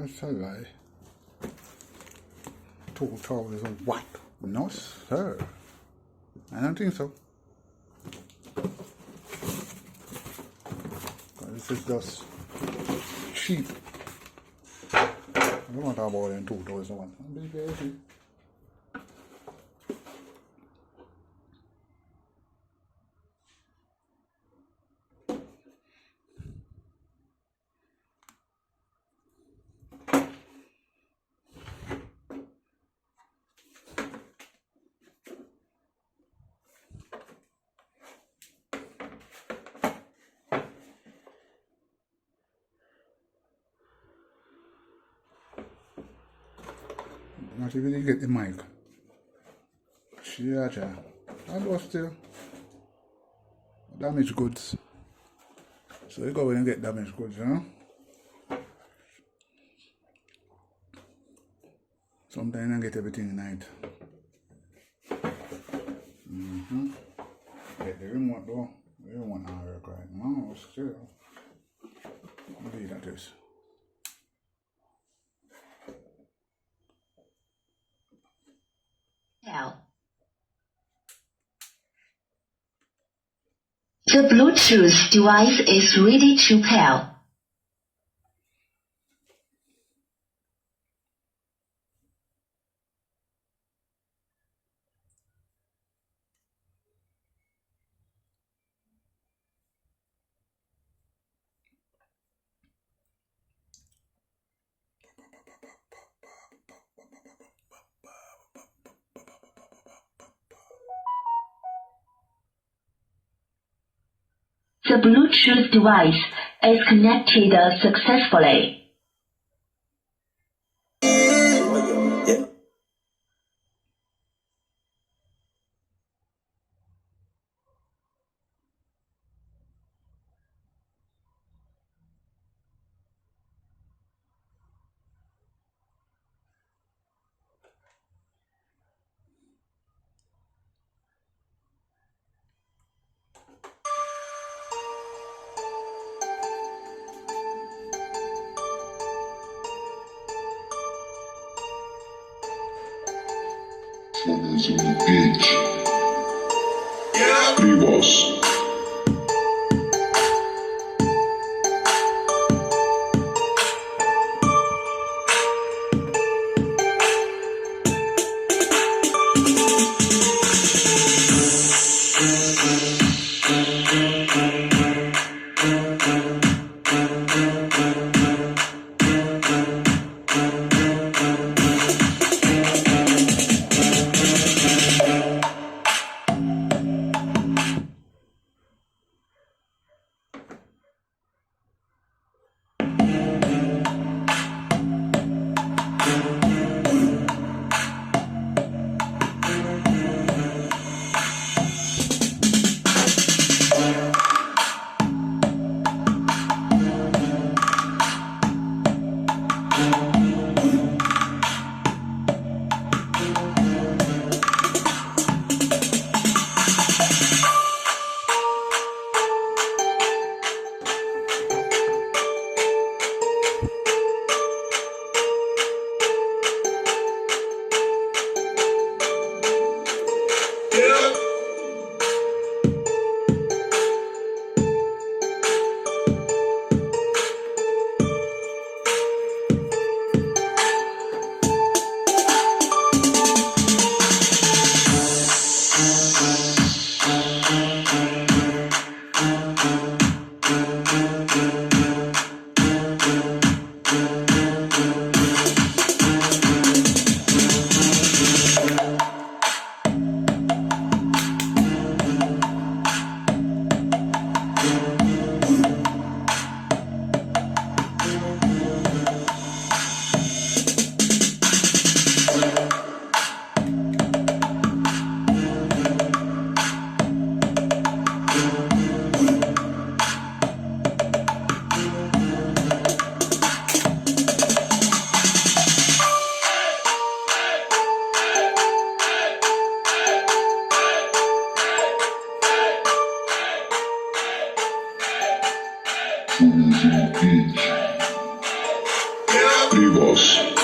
That's a lie. Total is a what? No, sir. I don't think so. This is just cheap. I don't want to talk about it in 2001. Be very cheap. Not even get the mic. Shit, yeah. And was still damaged goods. So you go in and get damaged goods, you know? Sometimes I get everything night. Get the remote though. The remote not work right now, still. What do you that is? The Bluetooth device is ready to pair. The Bluetooth device is connected successfully. Is on the beach. Rivas. Rivas.